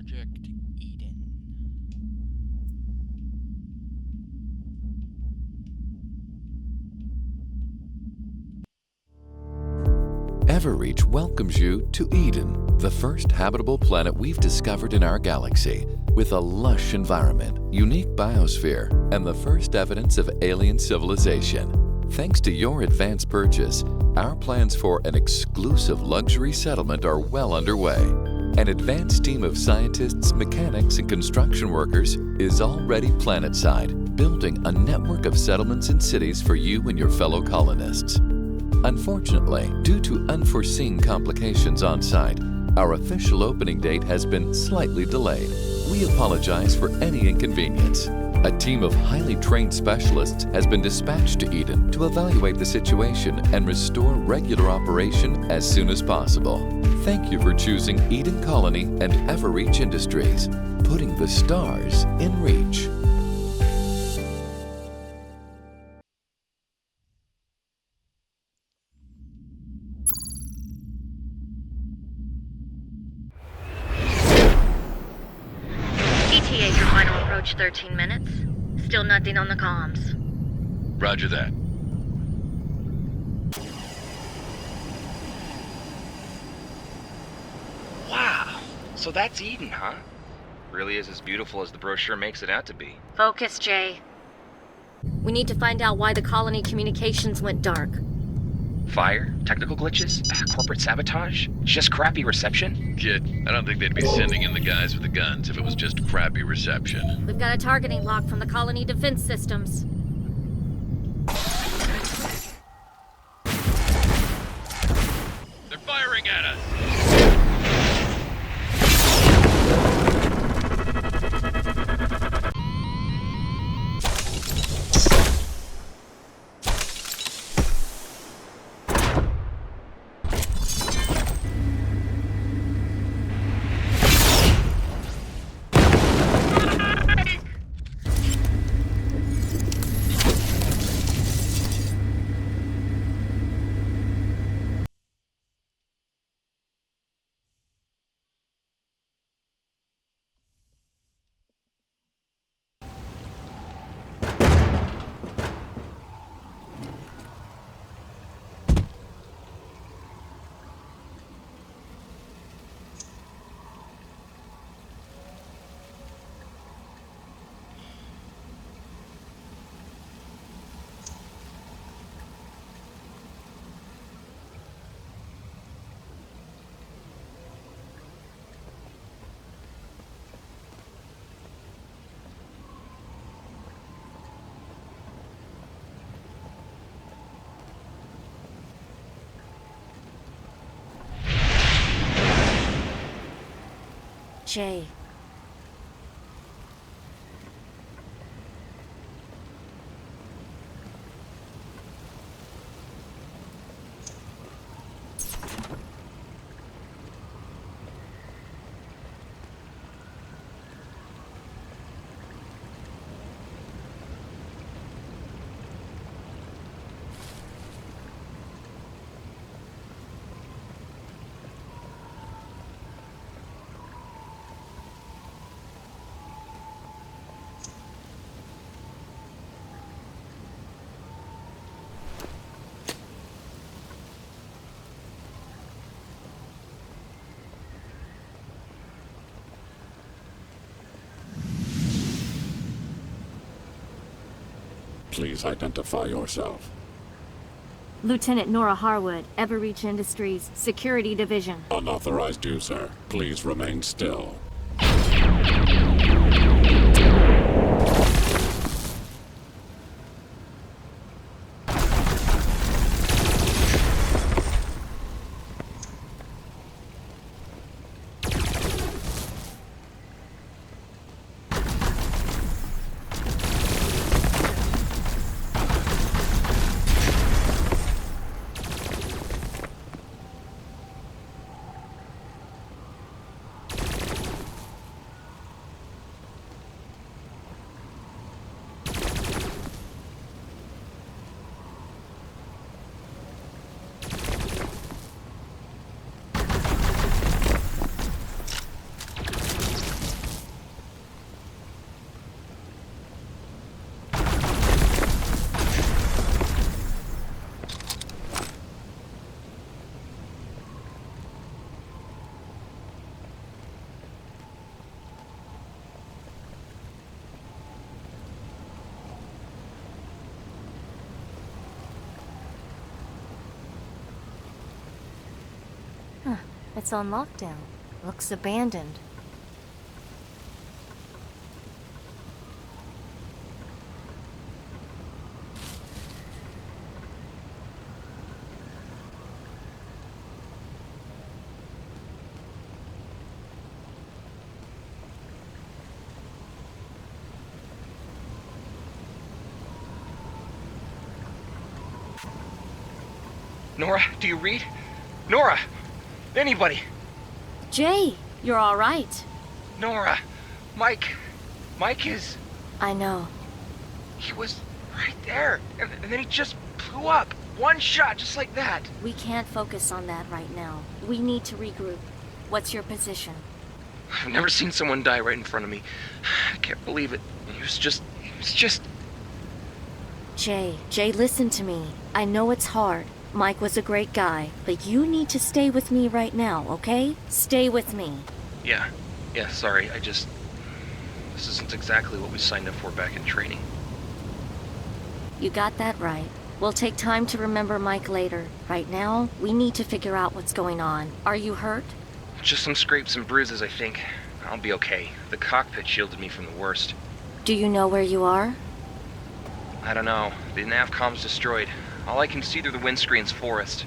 Project Eden. Everreach welcomes you to Eden, the first habitable planet we've discovered in our galaxy, with a lush environment, unique biosphere, and the first evidence of alien civilization. Thanks to your advance purchase, our plans for an exclusive luxury settlement are well underway. An advanced team of scientists, mechanics, and construction workers is already planetside, building a network of settlements and cities for you and your fellow colonists. Unfortunately, due to unforeseen complications on site, our official opening date has been slightly delayed. We apologize for any inconvenience. A team of highly trained specialists has been dispatched to Eden to evaluate the situation and restore regular operation as soon as possible. Thank you for choosing Eden Colony and Everreach Industries, putting the stars in reach. ETA for final approach 13 minutes. Still nothing on the comms. Roger that. Wow, so that's Eden, huh? Really is as beautiful as the brochure makes it out to be. Focus, Jay. We need to find out why the colony communications went dark. Fire? Technical glitches? Corporate sabotage? Just crappy reception? Kid, I don't think they'd be sending in the guys with the guns if it was just crappy reception. We've got a targeting lock from the colony defense systems. They're firing at us! Jay. Please identify yourself. Lieutenant Nora Harwood, Everreach Industries, Security Division. Unauthorized user. Please remain still. It's on lockdown. Looks abandoned. Nora, do you read? Nora! Anybody! Jay, you're all right. Nora! Mike! Mike is... I know. He was right there. And then he just blew up. One shot, just like that. We can't focus on that right now. We need to regroup. What's your position? I've never seen someone die right in front of me. I can't believe it. He was just... Jay, listen to me. I know it's hard. Mike was a great guy, but you need to stay with me right now, okay? Stay with me. Yeah, sorry. This isn't exactly what we signed up for back in training. You got that right. We'll take time to remember Mike later. Right now, we need to figure out what's going on. Are you hurt? Just some scrapes and bruises, I think. I'll be okay. The cockpit shielded me from the worst. Do you know where you are? I don't know. The navcom's destroyed. All I can see through the windscreen's forest.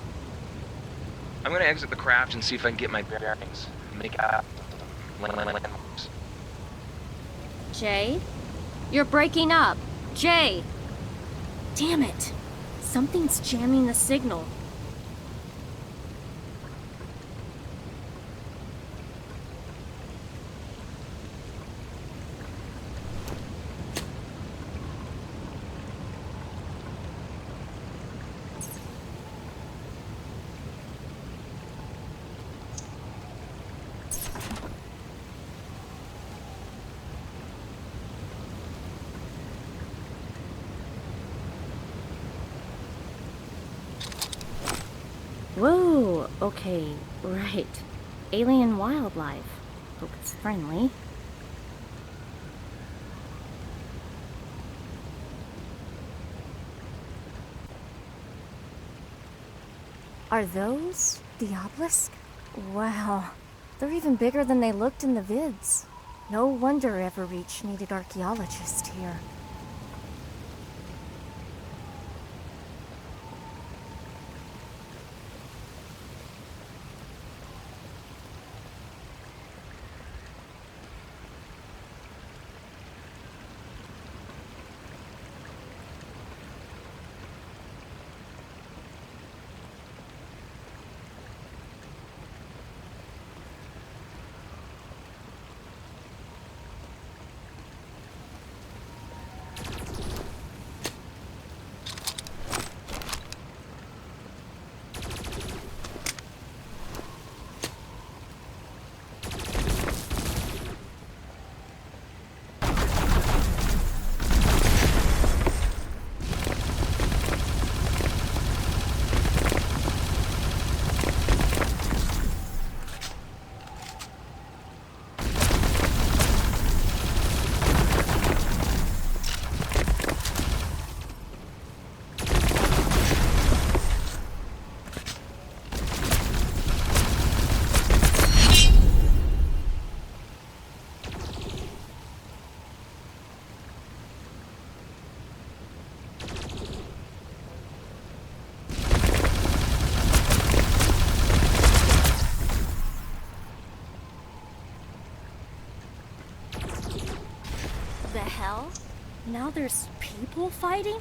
I'm gonna exit the craft and see if I can get my bearings. Make out landmarks. Jay? You're breaking up. Jay! Damn it. Something's jamming the signal. Whoa, okay, right. Alien wildlife. Hope it's friendly. Are those the obelisk? Wow, they're even bigger than they looked in the vids. No wonder Everreach needed archaeologists here. The hell? Now there's people fighting?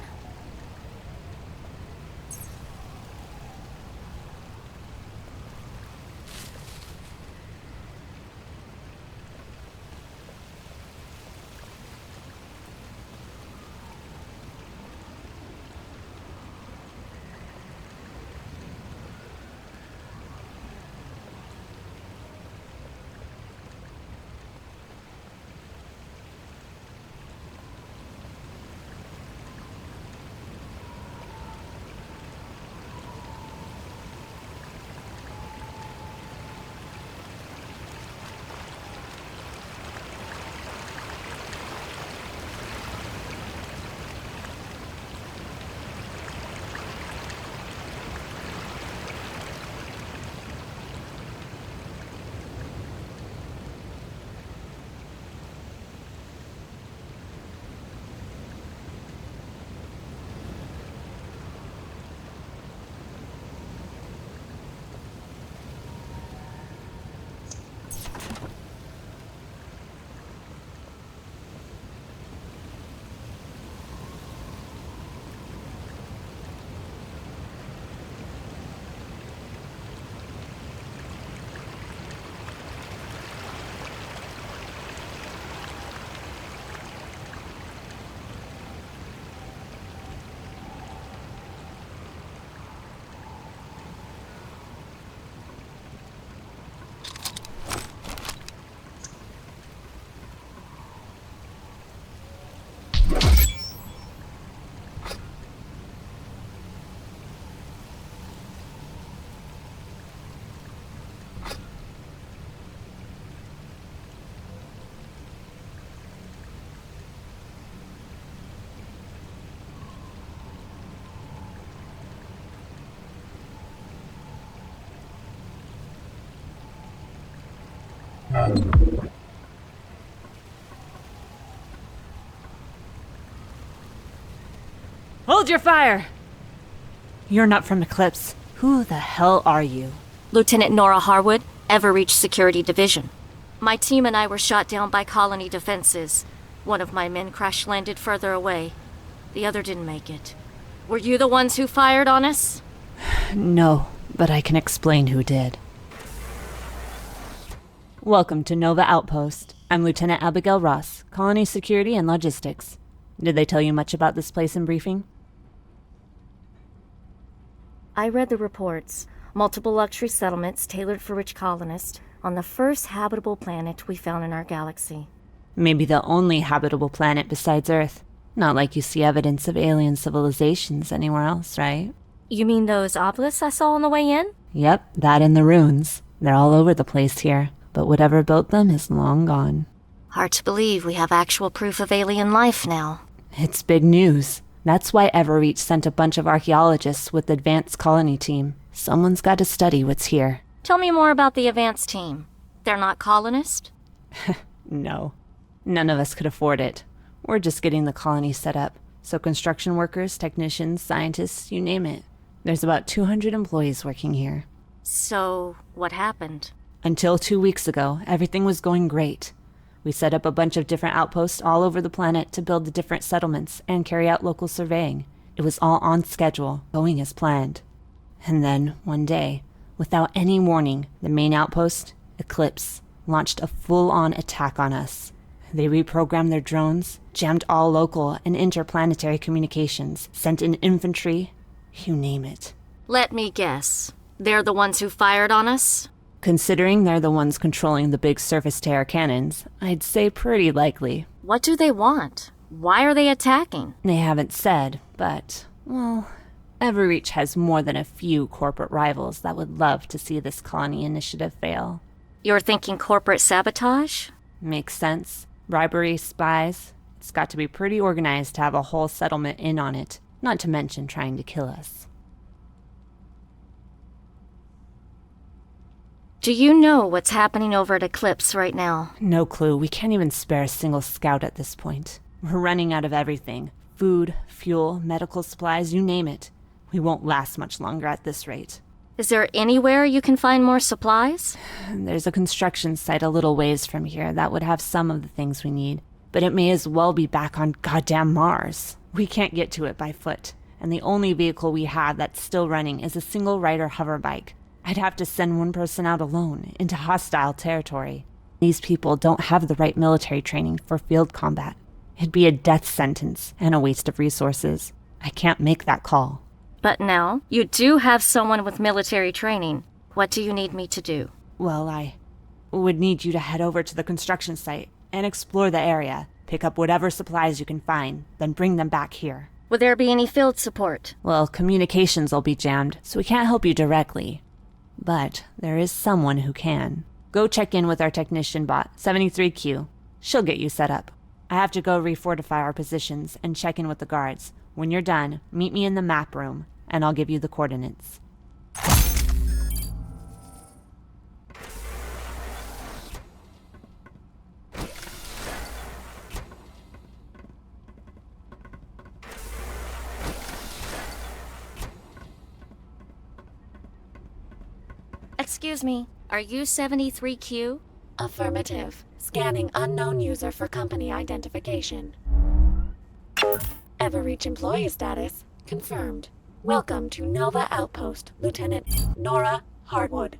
Hold your fire! You're not from Eclipse. Who the hell are you? Lieutenant Nora Harwood, Everreach Security Division. My team and I were shot down by colony defenses. One of my men crash-landed further away. The other didn't make it. Were you the ones who fired on us? No, but I can explain who did. Welcome to Nova Outpost. I'm Lieutenant Abigail Ross, Colony Security and Logistics. Did they tell you much about this place in briefing? I read the reports. Multiple luxury settlements tailored for rich colonists on the first habitable planet we found in our galaxy. Maybe the only habitable planet besides Earth. Not like you see evidence of alien civilizations anywhere else, right? You mean those obelisks I saw on the way in? Yep, that and the ruins. They're all over the place here, but whatever built them is long gone. Hard to believe we have actual proof of alien life now. It's big news. That's why Everreach sent a bunch of archaeologists with the advanced colony team. Someone's got to study what's here. Tell me more about the advanced team. They're not colonists? No. None of us could afford it. We're just getting the colony set up. So construction workers, technicians, scientists, you name it. There's about 200 employees working here. So, what happened? Until 2 weeks ago, everything was going great. We set up a bunch of different outposts all over the planet to build the different settlements and carry out local surveying. It was all on schedule, going as planned. And then, one day, without any warning, the main outpost, Eclipse, launched a full-on attack on us. They reprogrammed their drones, jammed all local and interplanetary communications, sent in infantry, you name it. Let me guess. They're the ones who fired on us? Considering they're the ones controlling the big surface-to-air cannons, I'd say pretty likely. What do they want? Why are they attacking? They haven't said, but, well, Everreach has more than a few corporate rivals that would love to see this colony initiative fail. You're thinking corporate sabotage? Makes sense. Bribery, spies. It's got to be pretty organized to have a whole settlement in on it, not to mention trying to kill us. Do you know what's happening over at Eclipse right now? No clue. We can't even spare a single scout at this point. We're running out of everything. Food, fuel, medical supplies, you name it. We won't last much longer at this rate. Is there anywhere you can find more supplies? There's a construction site a little ways from here that would have some of the things we need, but it may as well be back on goddamn Mars. We can't get to it by foot, and the only vehicle we have that's still running is a single-rider hover bike. I'd have to send one person out alone, into hostile territory. These people don't have the right military training for field combat. It'd be a death sentence and a waste of resources. I can't make that call. But now, you do have someone with military training. What do you need me to do? Well, I would need you to head over to the construction site and explore the area. Pick up whatever supplies you can find, then bring them back here. Would there be any field support? Well, communications will be jammed, so we can't help you directly. But there is someone who can. Go check in with our technician bot, 73Q. She'll get you set up. I have to go refortify our positions and check in with the guards. When you're done, meet me in the map room, and I'll give you the coordinates. Excuse me, are you 73Q? Affirmative. Scanning unknown user for company identification. Everreach employee status confirmed. Welcome to Nova Outpost, Lieutenant Nora Harwood.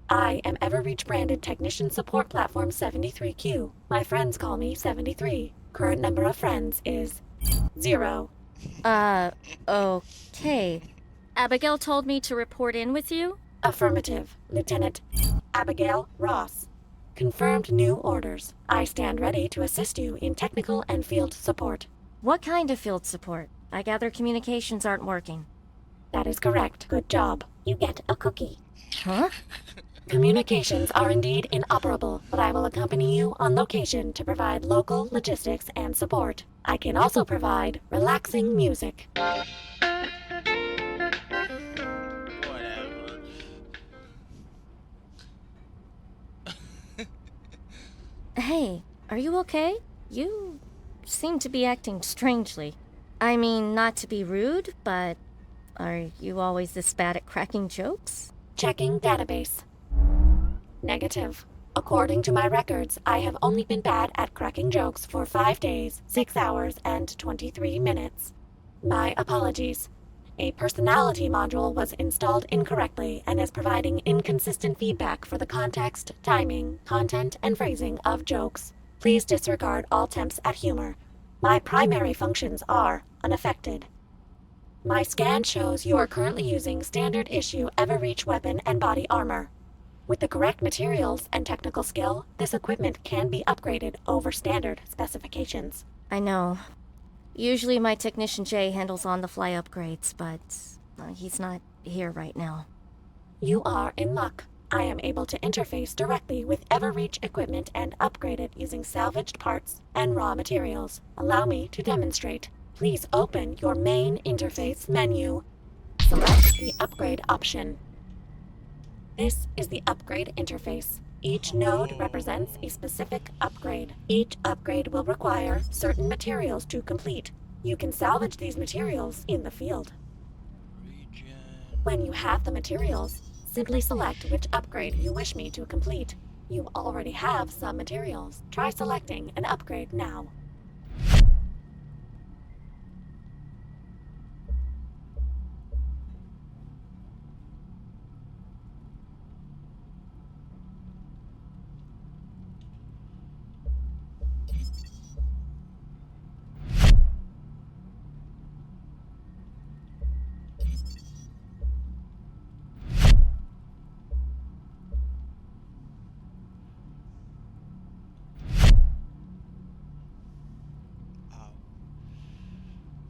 I am Everreach branded Technician Support Platform 73Q. My friends call me 73. Current number of friends is 0. Okay. Abigail told me to report in with you? Affirmative. Lieutenant Abigail Ross. Confirmed new orders. I stand ready to assist you in technical and field support. What kind of field support? I gather communications aren't working. That is correct. Good job. You get a cookie. Huh? Communications are indeed inoperable, but I will accompany you on location to provide local logistics and support. I can also provide relaxing music. Hey, are you okay? You seem to be acting strangely. I mean, not to be rude, but are you always this bad at cracking jokes? Checking database. Negative. According to my records, I have only been bad at cracking jokes for 5 days, 6 hours, and 23 minutes. My apologies. A personality module was installed incorrectly and is providing inconsistent feedback for the context, timing, content, and phrasing of jokes. Please disregard all attempts at humor. My primary functions are unaffected. My scan shows you are currently using standard issue Everreach weapon and body armor. With the correct materials and technical skill, this equipment can be upgraded over standard specifications. I know. Usually my technician Jay handles on-the-fly upgrades, but he's not here right now. You are in luck. I am able to interface directly with Everreach equipment and upgrade it using salvaged parts and raw materials. Allow me to demonstrate. Please open your main interface menu. Select the upgrade option. This is the upgrade interface. Each node represents a specific upgrade. Each upgrade will require certain materials to complete. You can salvage these materials in the field. When you have the materials, simply select which upgrade you wish me to complete. You already have some materials. Try selecting an upgrade now.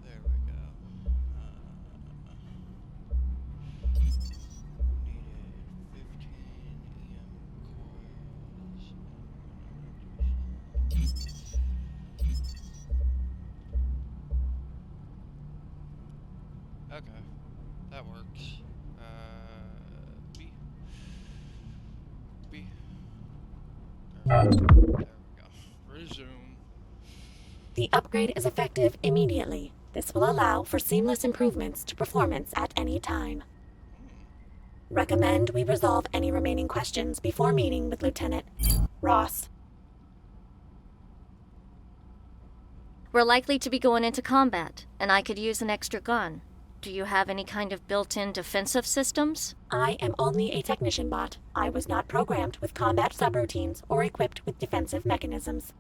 There we go. Needed 15 EM coils. Okay, that works. B. B. There we go. Resume. The upgrade is effective immediately. This will allow for seamless improvements to performance at any time. Recommend we resolve any remaining questions before meeting with Lieutenant Ross. We're likely to be going into combat, and I could use an extra gun. Do you have any kind of built-in defensive systems? I am only a technician bot. I was not programmed with combat subroutines or equipped with defensive mechanisms.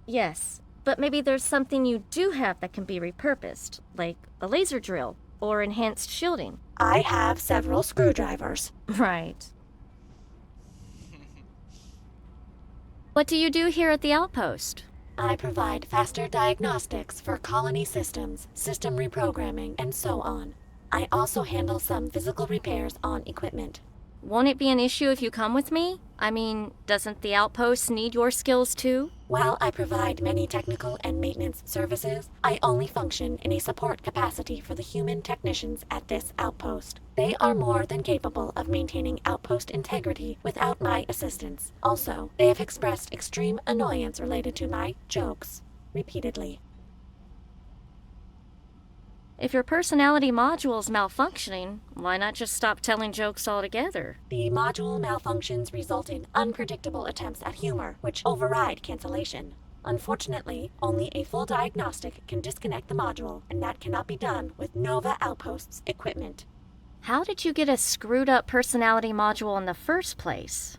Yes, but maybe there's something you do have that can be repurposed, like a laser drill or enhanced shielding. I have several screwdrivers. Right. What do you do here at the outpost? I provide faster diagnostics for colony systems, system reprogramming, and so on. I also handle some physical repairs on equipment. Won't it be an issue if you come with me? I mean, doesn't the outpost need your skills too? While I provide many technical and maintenance services, I only function in a support capacity for the human technicians at this outpost. They are more than capable of maintaining outpost integrity without my assistance. Also, they have expressed extreme annoyance related to my jokes repeatedly. If your personality module's malfunctioning, why not just stop telling jokes altogether? The module malfunctions result in unpredictable attempts at humor, which override cancellation. Unfortunately, only a full diagnostic can disconnect the module, and that cannot be done with Nova Outpost's equipment. How did you get a screwed-up personality module in the first place?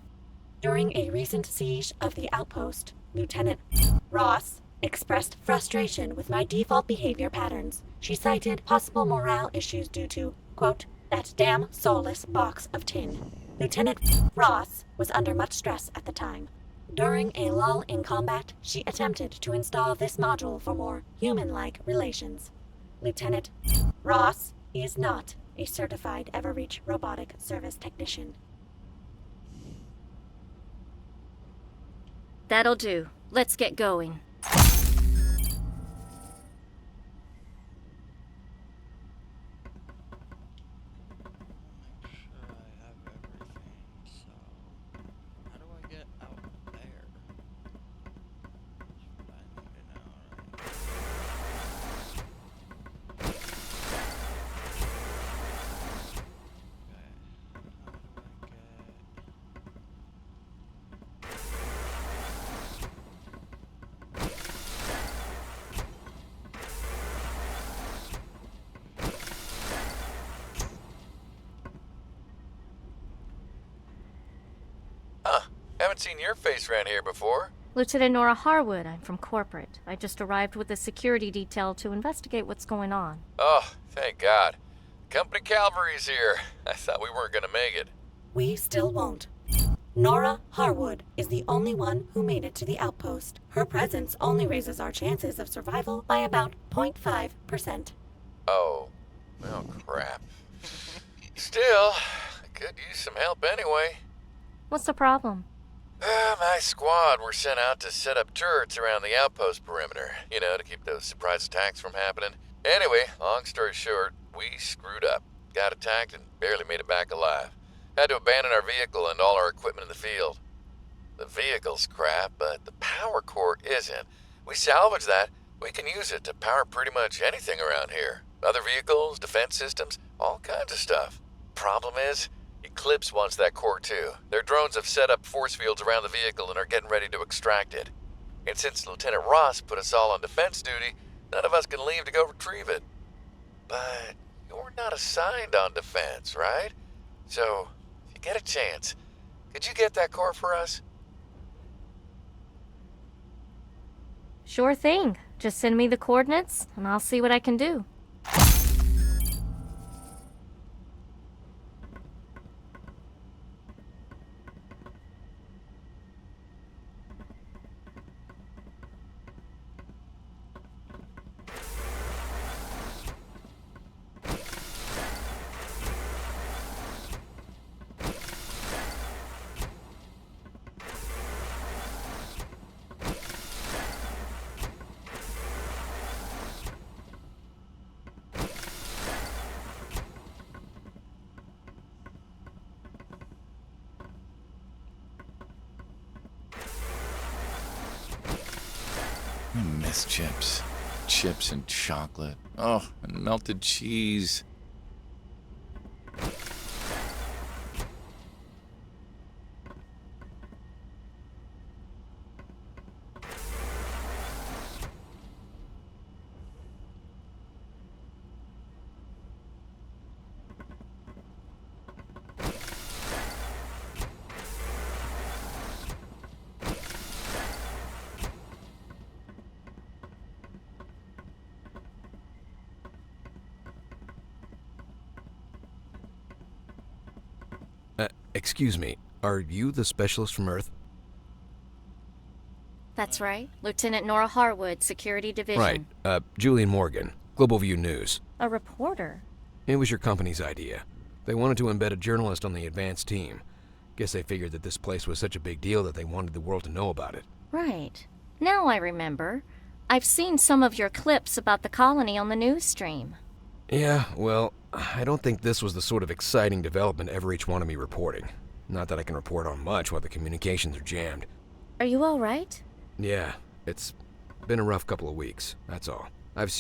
During a recent siege of the outpost, Lieutenant Ross expressed frustration with my default behavior patterns. She cited possible morale issues due to, quote, that damn soulless box of tin. Lieutenant Ross was under much stress at the time. During a lull in combat, she attempted to install this module for more human-like relations. Lieutenant Ross is not a certified Everreach robotic service technician. That'll do. Let's get going. haven't seen your face around here before. Lieutenant Nora Harwood, I'm from corporate. I just arrived with a security detail to investigate what's going on. Oh, thank God. Company cavalry's here. I thought we weren't gonna make it. We still won't. Nora Harwood is the only one who made it to the outpost. Her presence only raises our chances of survival by about 0.5%. Oh crap. Still, I could use some help anyway. What's the problem? My squad were sent out to set up turrets around the outpost perimeter, to keep those surprise attacks from happening. Anyway, long story short, we screwed up. Got attacked and barely made it back alive. Had to abandon our vehicle and all our equipment in the field. The vehicle's crap, but the power core isn't. We salvaged that. We can use it to power pretty much anything around here. Other vehicles, defense systems, all kinds of stuff. Problem is, Eclipse wants that core too. Their drones have set up force fields around the vehicle and are getting ready to extract it. And since Lieutenant Ross put us all on defense duty, none of us can leave to go retrieve it. But you're not assigned on defense, right? So, if you get a chance, could you get that core for us? Sure thing. Just send me the coordinates, and I'll see what I can do. I miss chips. Chips and chocolate. Oh, and melted cheese. Excuse me, are you the specialist from Earth? That's right. Lieutenant Nora Harwood, Security Division. Right. Julian Morgan, Global View News. A reporter? It was your company's idea. They wanted to embed a journalist on the advanced team. Guess they figured that this place was such a big deal that they wanted the world to know about it. Right. Now I remember. I've seen some of your clips about the colony on the news stream. Yeah, well, I don't think this was the sort of exciting development Everreach wanted me reporting. Not that I can report on much while the communications are jammed. Are you all right? Yeah, it's been a rough couple of weeks, that's all. I've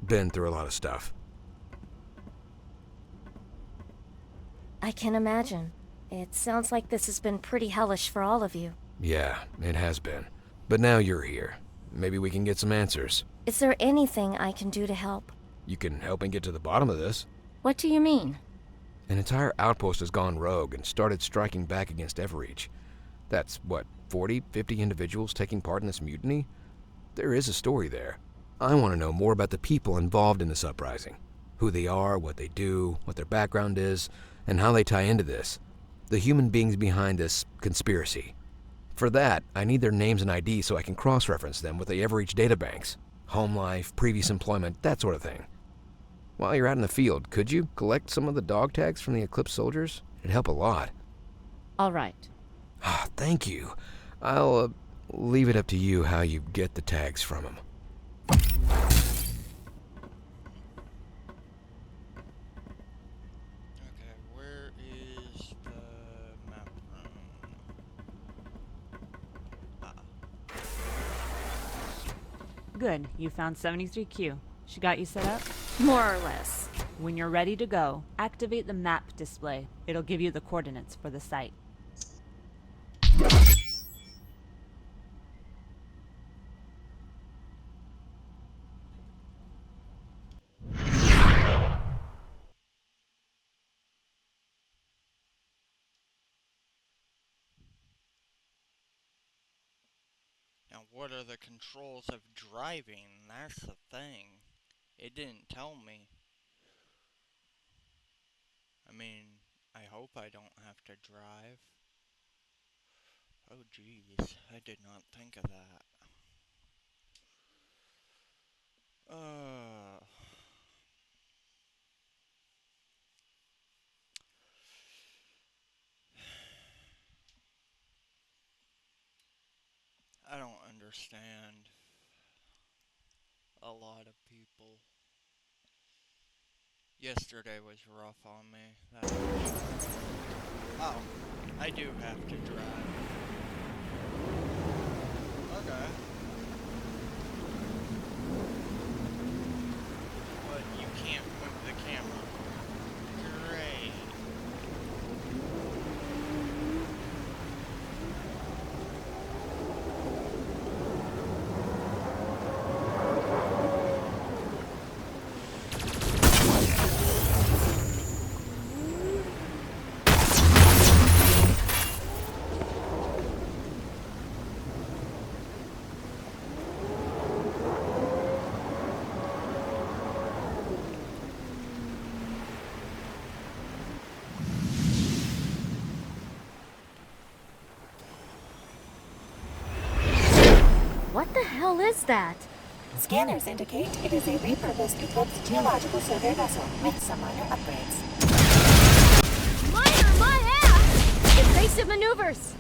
been through a lot of stuff. I can imagine. It sounds like this has been pretty hellish for all of you. Yeah, it has been. But now you're here. Maybe we can get some answers. Is there anything I can do to help? You can help me get to the bottom of this. What do you mean? An entire outpost has gone rogue and started striking back against Everreach. That's, 40, 50 individuals taking part in this mutiny? There is a story there. I want to know more about the people involved in this uprising. Who they are, what they do, what their background is, and how they tie into this. The human beings behind this conspiracy. For that, I need their names and ID so I can cross-reference them with the Everreach databanks. Home life, previous employment, that sort of thing. While you're out in the field, could you collect some of the dog tags from the Eclipse soldiers? It'd help a lot. All right. Thank you. I'll leave it up to you how you get the tags from them. Okay, where is the map room? Good, you found 73Q. She got you set up? More or less. When you're ready to go, activate the map display. It'll give you the coordinates for the site. what are the controls of driving? That's the thing. It didn't tell me. I mean, I hope I don't have to drive. Oh jeez, I did not think of that. I don't understand a lot of people. Yesterday was rough on me. That's for sure. Oh, I do have to drive. Okay. But you can't move the camera. Great. What the hell is that? Scanners indicate it is a repurposed Eclipse geological survey vessel with some minor upgrades. Minor my ass! Evasive maneuvers!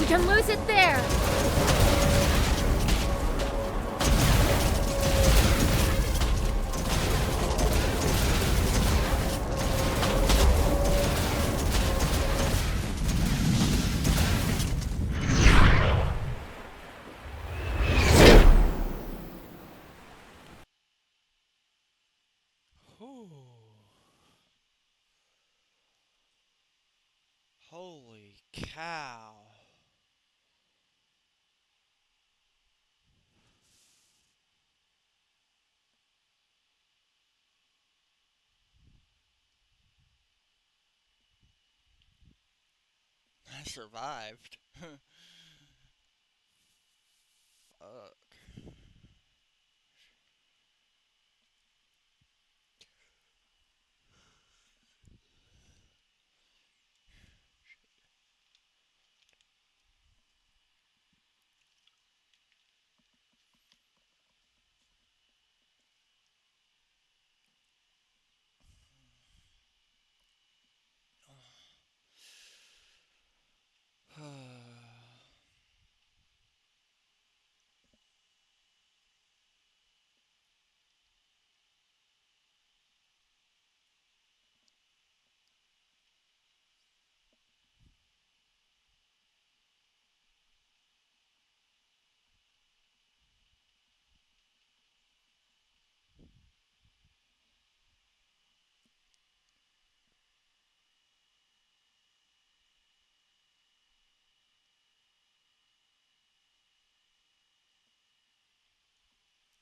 can lose it there. Holy cow. I survived. Fuck.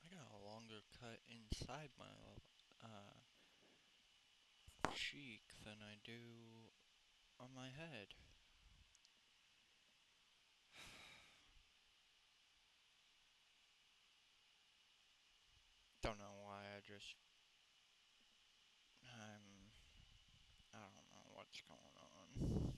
I got a longer cut inside my cheek than I do on my head. Don't know why, I don't know what's going on.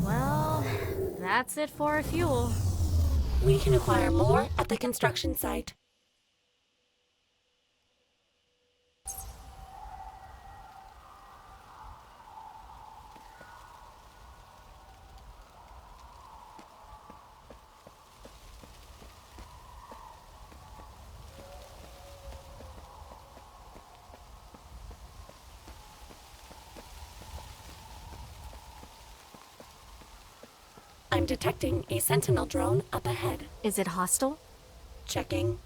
Well, that's it for our fuel. We can acquire more at the construction site. I'm detecting a Sentinel drone up ahead. Is it hostile? Checking.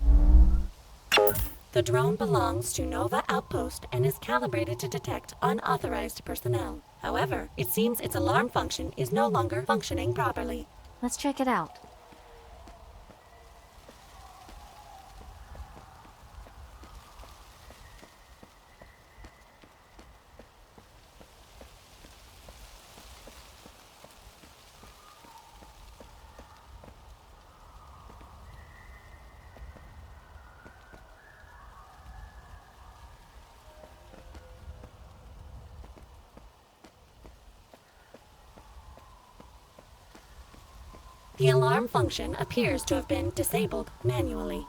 The drone belongs to Nova Outpost and is calibrated to detect unauthorized personnel. However, it seems its alarm function is no longer functioning properly. Let's check it out. The alarm function appears to have been disabled manually.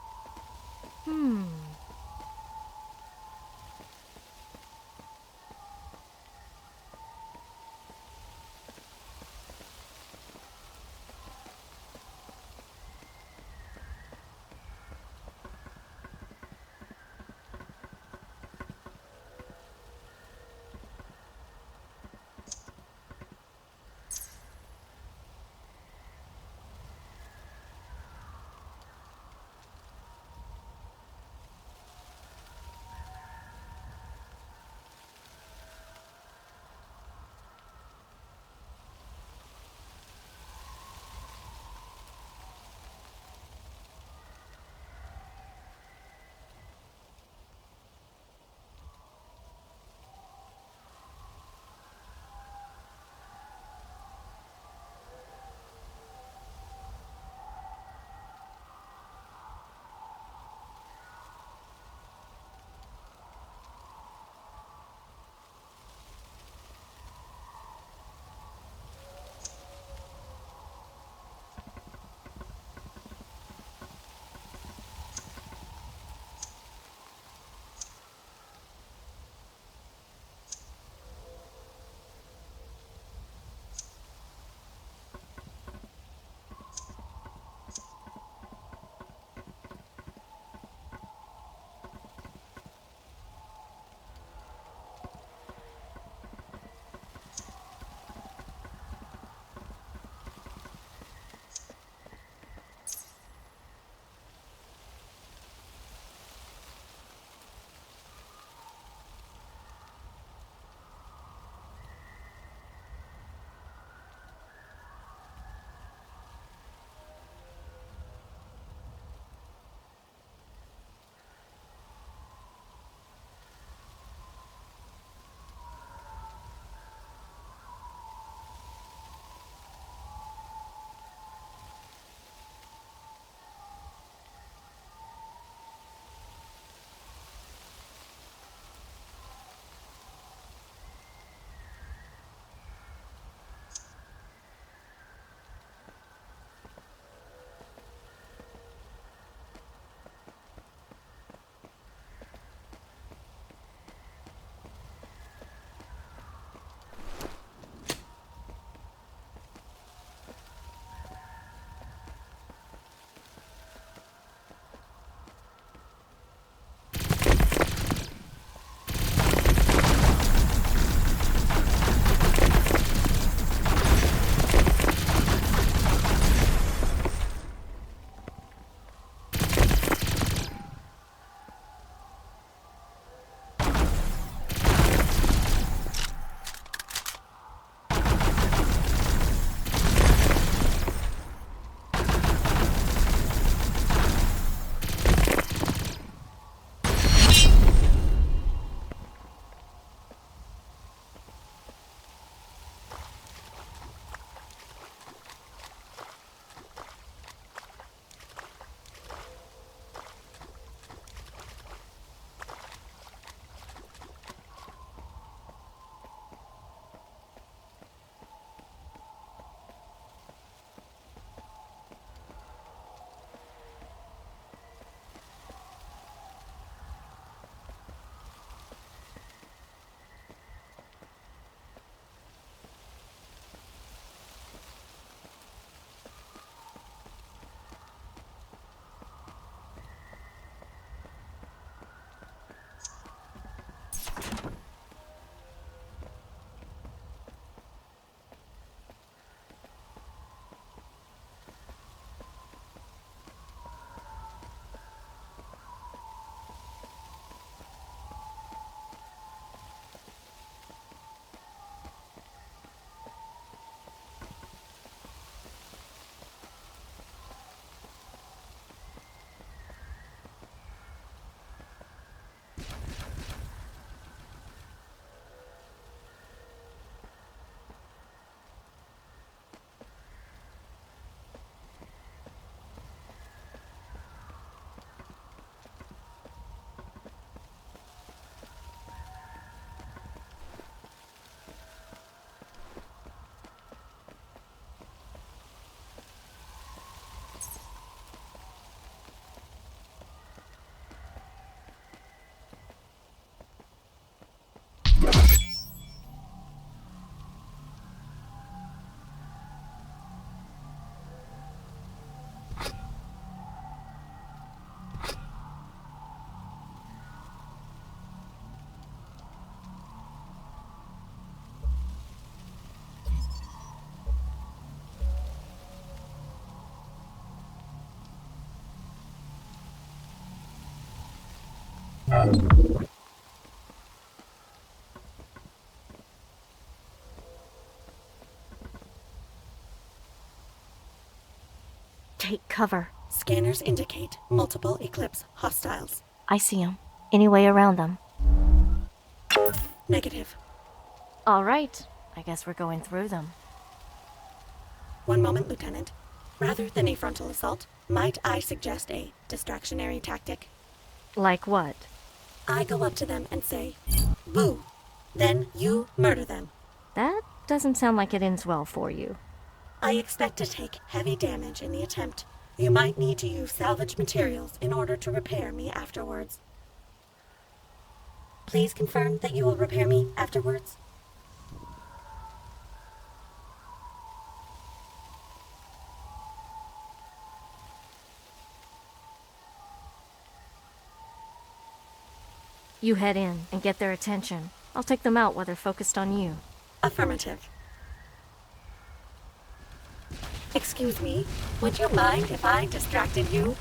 Take cover. Scanners indicate multiple Eclipse hostiles. I see 'em. Any way around them? Negative. All right. I guess we're going through them. One moment, Lieutenant. Rather than a frontal assault, might I suggest a distractionary tactic? Like what? I go up to them and say, "Boo!" Then you murder them. That doesn't sound like it ends well for you. I expect to take heavy damage in the attempt. You might need to use salvage materials in order to repair me afterwards. Please confirm that you will repair me afterwards. You head in and get their attention. I'll take them out while they're focused on you. Affirmative. Excuse me, would you mind if I distracted you?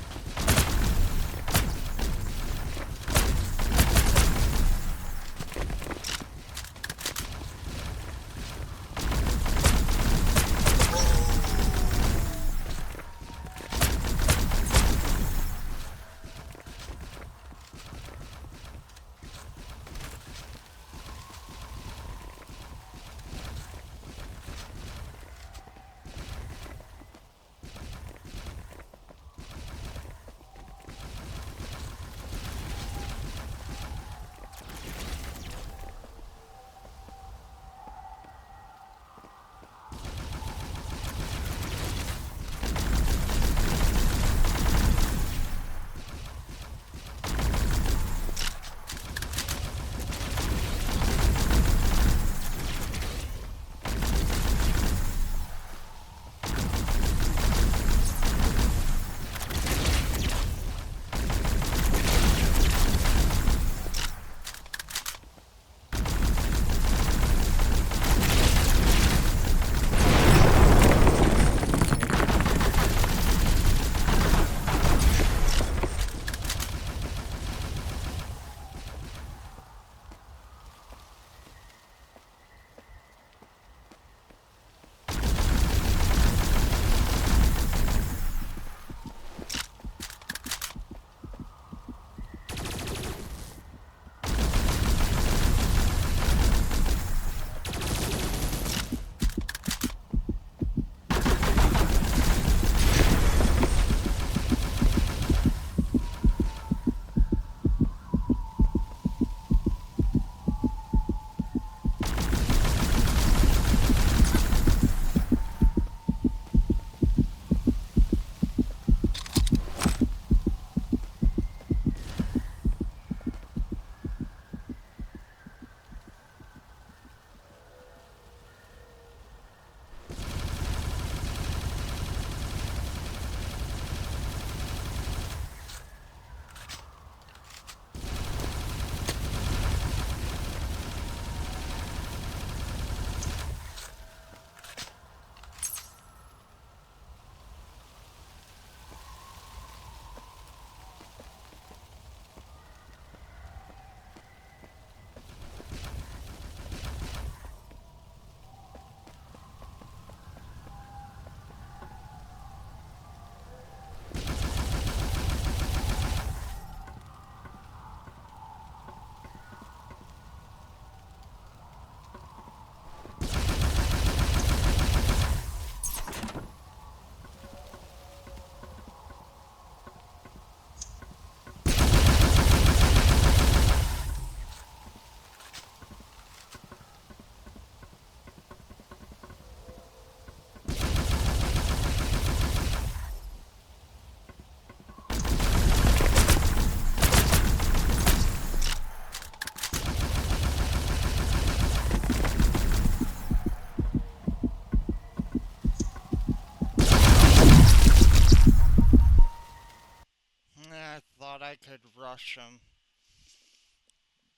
I could rush him.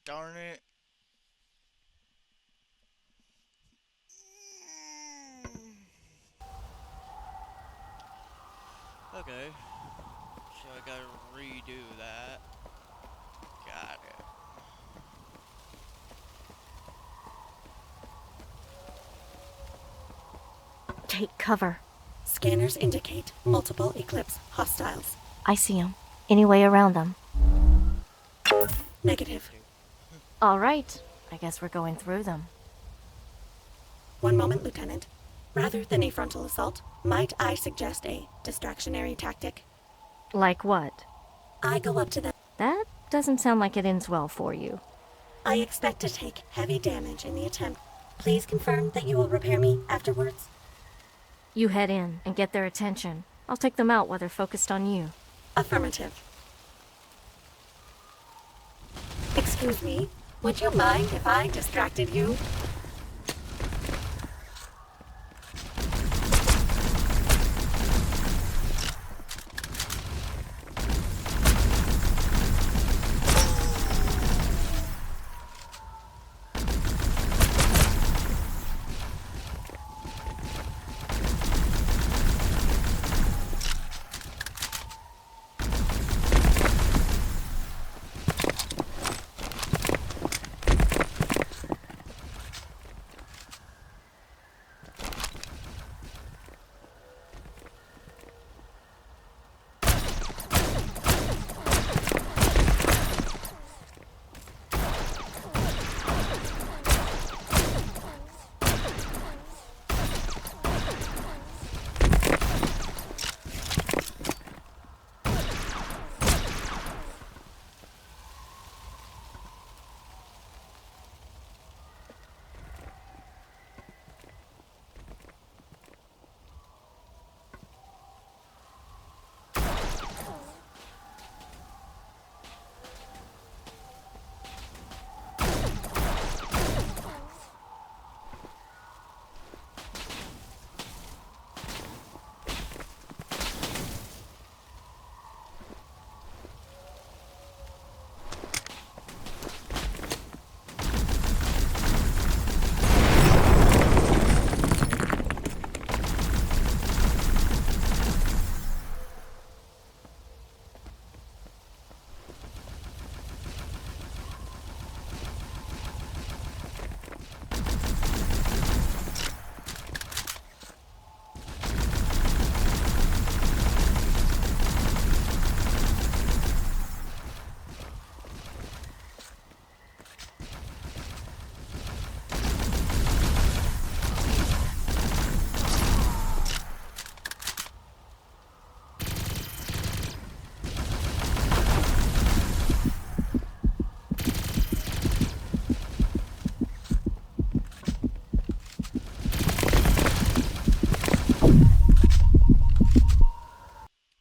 Darn it. Okay. So I gotta redo that. God. Take cover. Scanners indicate multiple Eclipse hostiles. I see them. Any way around them? Negative. All right. I guess we're going through them. One moment, Lieutenant. Rather than a frontal assault, might I suggest a distractionary tactic? Like what? I go up to them. That doesn't sound like it ends well for you. I expect to take heavy damage in the attempt. Please confirm that you will repair me afterwards. You head in and get their attention. I'll take them out while they're focused on you. Affirmative. Excuse me, would you mind if I distracted you?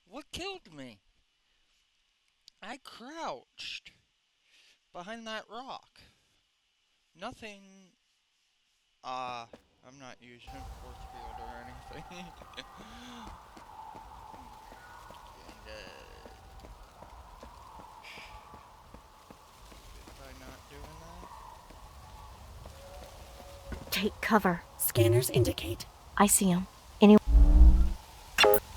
What killed me? I crouched behind that rock. Nothing. I'm not using force field or anything. By not doing that? Take cover. Scanners indicate. I see them. Any...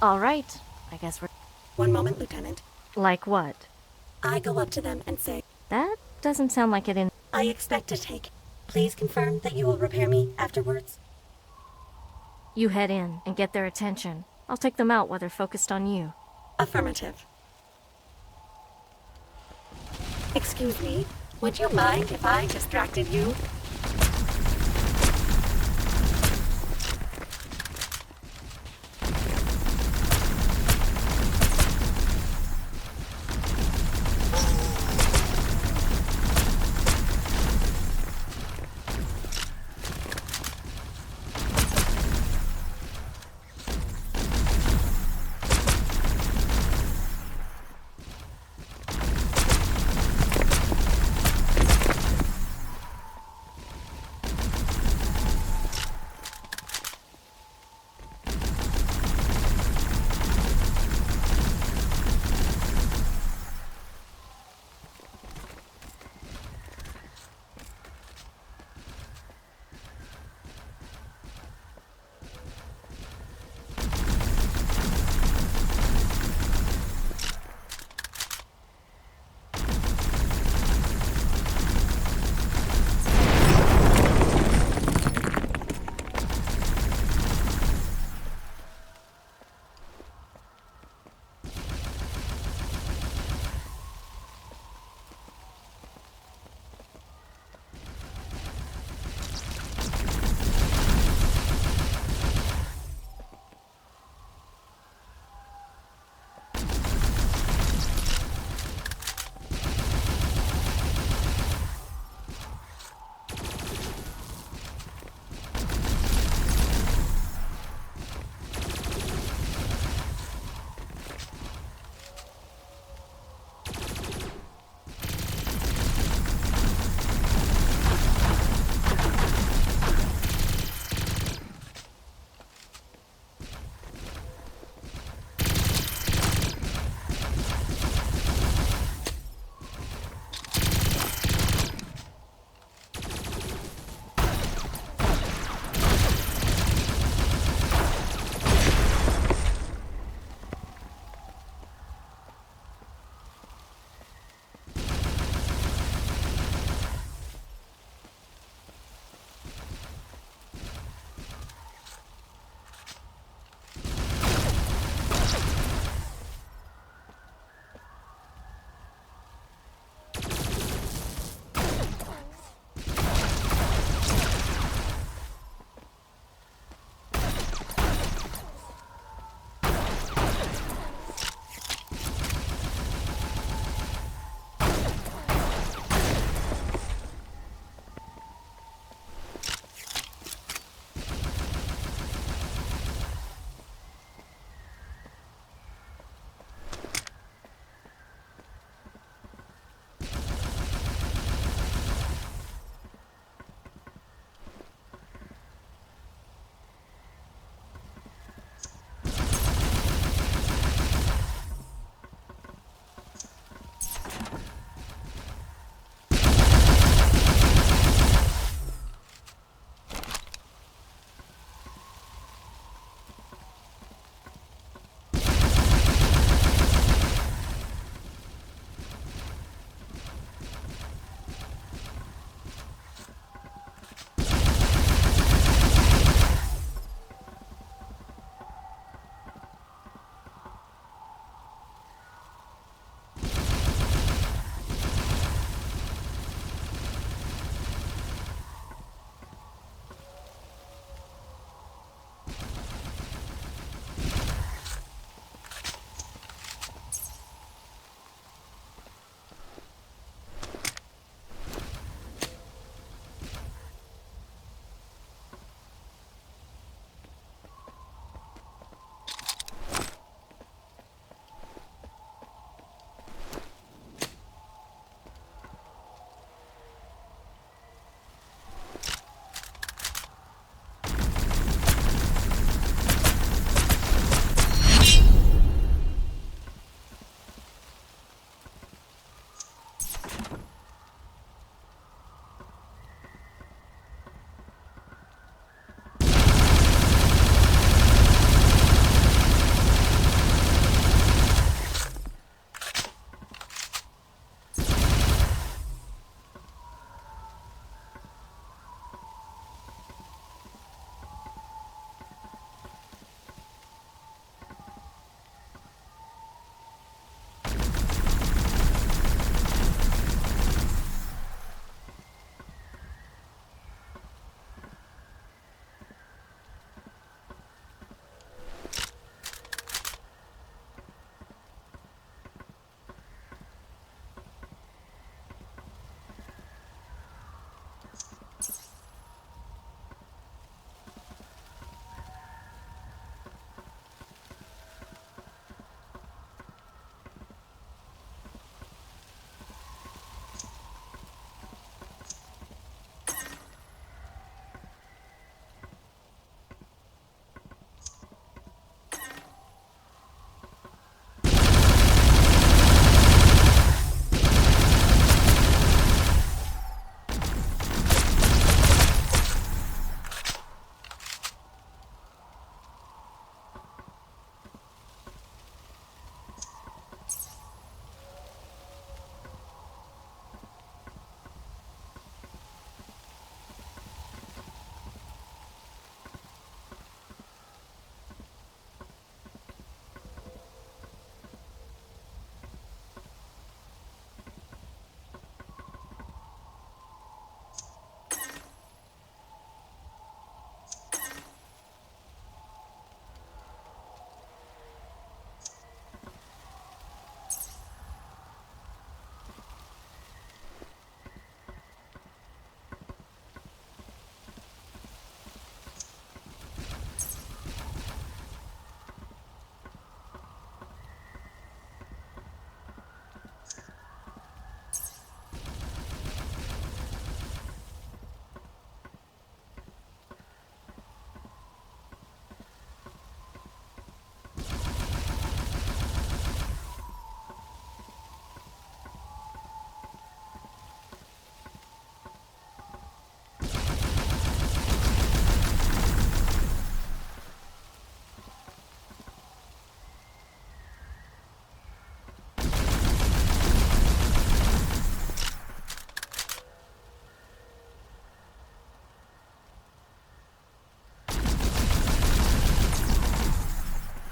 All right. I guess we're... One moment, Lieutenant. Like what? I go up to them and say, That doesn't sound like it ends... I expect to take. Please confirm that you will repair me afterwards. You head in and get their attention. I'll take them out while they're focused on you. Affirmative. Excuse me, would you mind if I distracted you?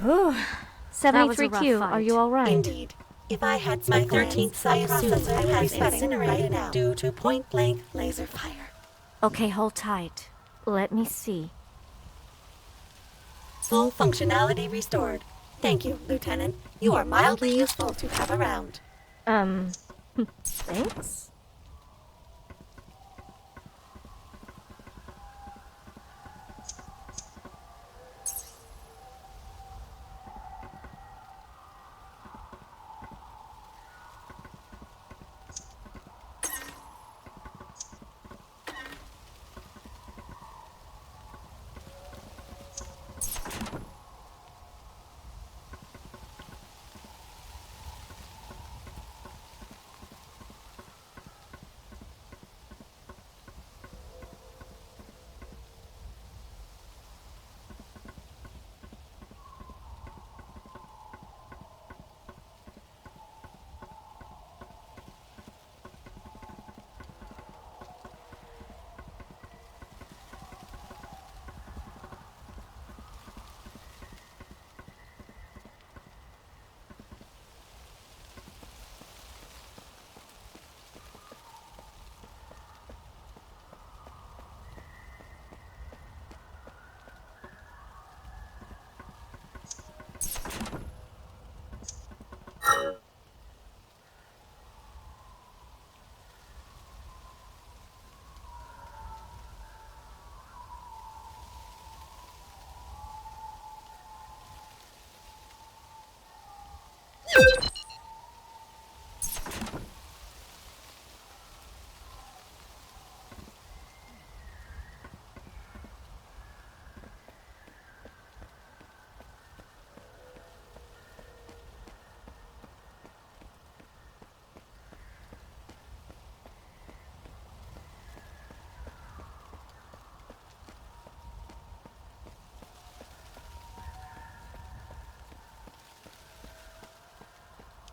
That was a rough 73Q, are fight. you alright? Indeed. If I had my 13th subprocessor, I would be sweating right now due to point-blank laser fire. Okay, hold tight. Let me see. Full functionality restored. Thank you, Lieutenant. You are mildly useful to have around. Thanks?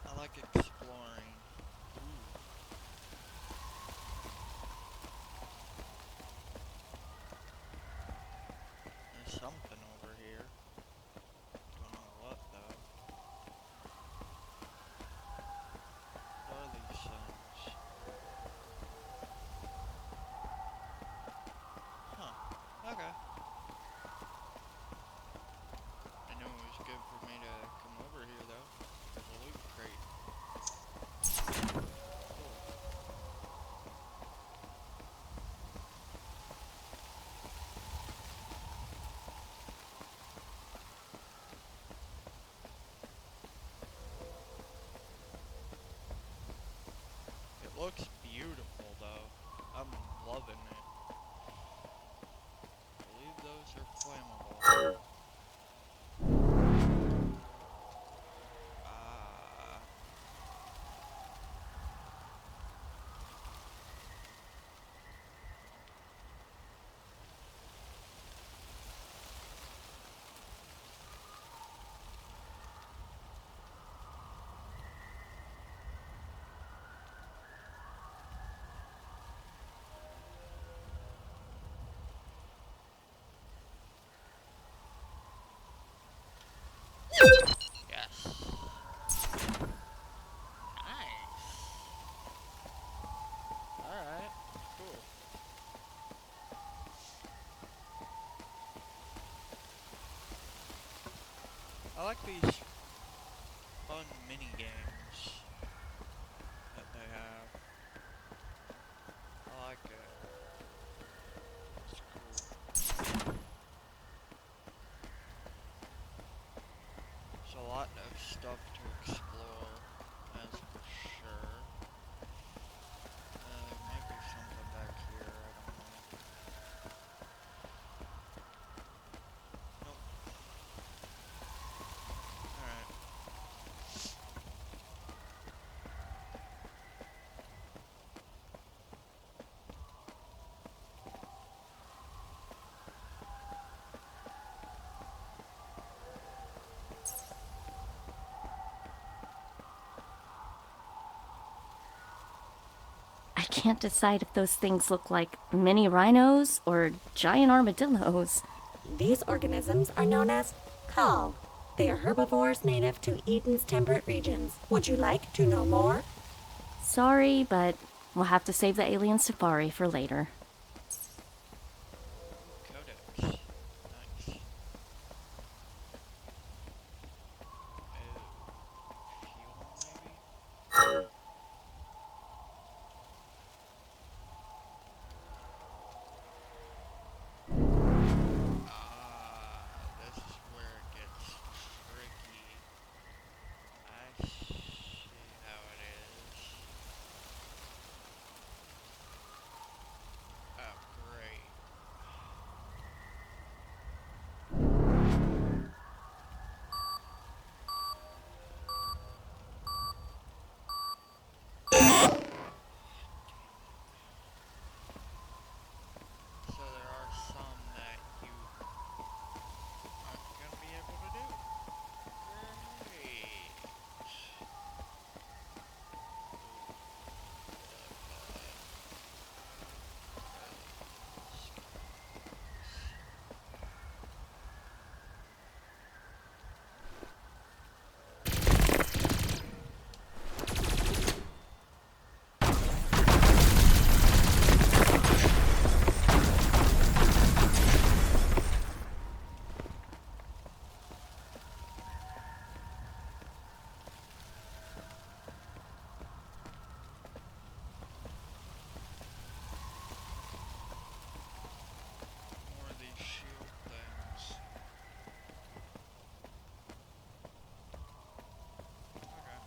I like exploring. There's something over here. Don't know what though. What are these things? Huh. Okay. I knew it was good for me to come over here though. There's a loot crate. It looks beautiful though. I'm loving it. I believe those are flammable. Yes. Nice. Alright, cool. I like these fun mini games that they have. I like it. It's cool. There's a lot of stuff to explore, that's for sure. There might be something back here, I don't know. Nope. Alright. I can't decide if those things look like mini rhinos or giant armadillos. These organisms are known as Call. They are herbivores native to Eden's temperate regions. Would you like to know more? Sorry, but we'll have to save the alien safari for later. Codex. Nice. Oh, fuel maybe? This is where it gets tricky. I see how it is. Oh, great. So there are some that you aren't gonna be able to do. Great. More of these shield things. Okay.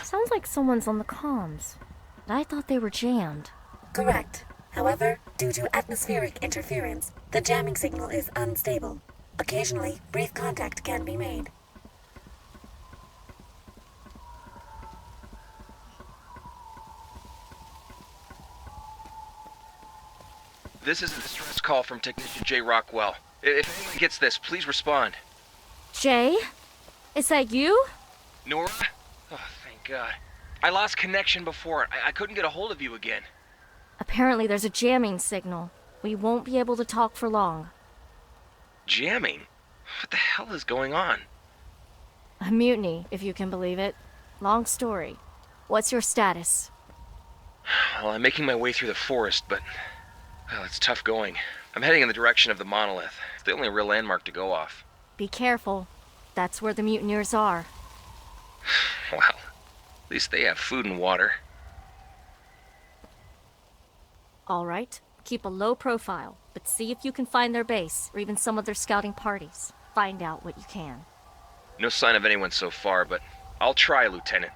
Sounds like someone's on the comms. I thought they were jammed. Correct. However, due to atmospheric interference, the jamming signal is unstable. Occasionally, brief contact can be made. This is a distress call from Technician J. Rockwell. If anyone gets this, please respond. Jay? Is that you? Nora? Oh, thank God. I lost connection before. I couldn't get a hold of you again. Apparently there's a jamming signal. We won't be able to talk for long. Jamming? What the hell is going on? A mutiny, if you can believe it. Long story. What's your status? Well, I'm making my way through the forest, but... well, it's tough going. I'm heading in the direction of the monolith. It's the only real landmark to go off. Be careful. That's where the mutineers are. Well, at least they have food and water. All right. Keep a low profile, but see if you can find their base, or even some of their scouting parties. Find out what you can. No sign of anyone so far, but I'll try, Lieutenant.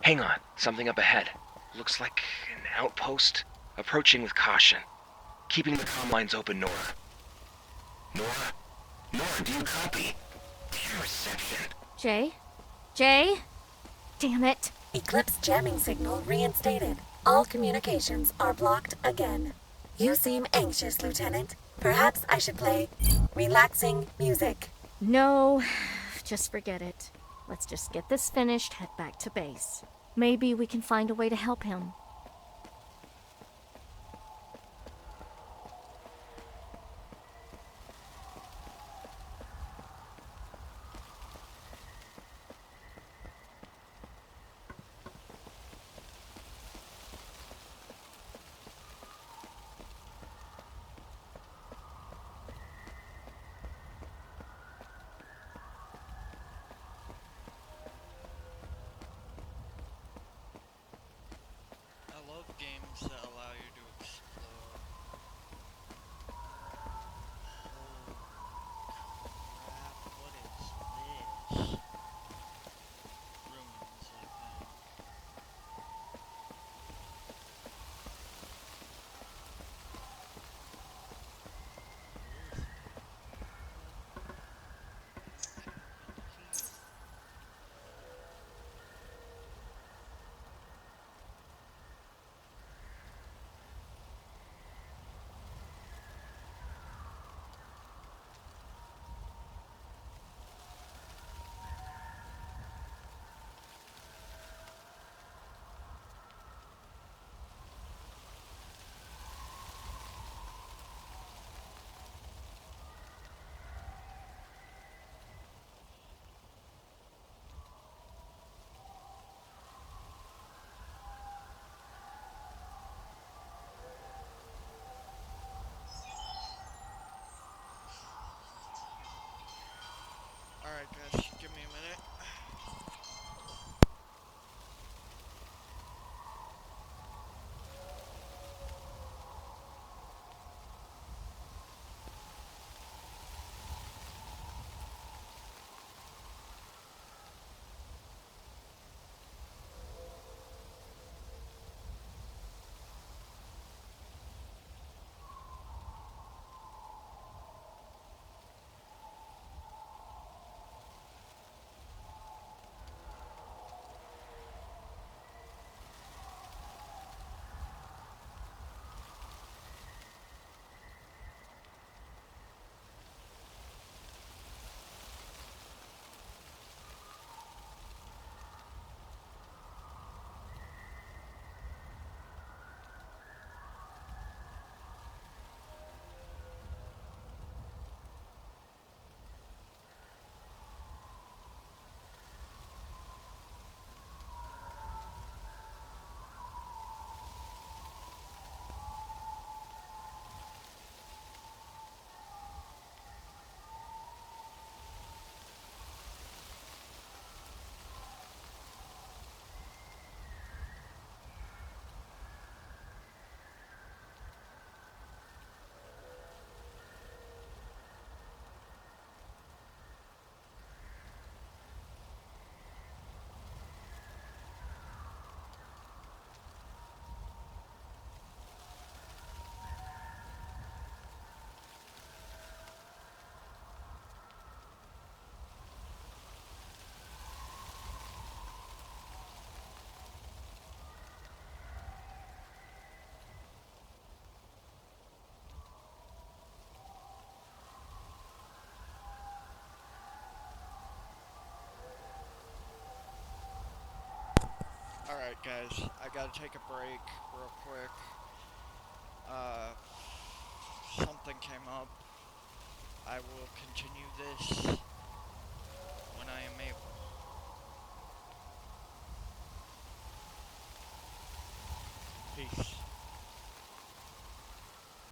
Hang on, something up ahead. Looks like an outpost. Approaching with caution. Keeping the comm lines open, Nora. Nora? Nora, do you copy? Pure reception. Jay? Jay? Damn it. Eclipse jamming signal reinstated. All communications are blocked again. You seem anxious, Lieutenant. Perhaps I should play relaxing music. No, just forget it. Let's just get this finished, head back to base. Maybe we can find a way to help him. love games that allow you to explore. Holy crap, what is this? Ruins, I think. What is it? What happened here? Alright guys, give me a minute. Alright guys, I gotta take a break real quick. Something came up. I will continue this when I am able. Peace.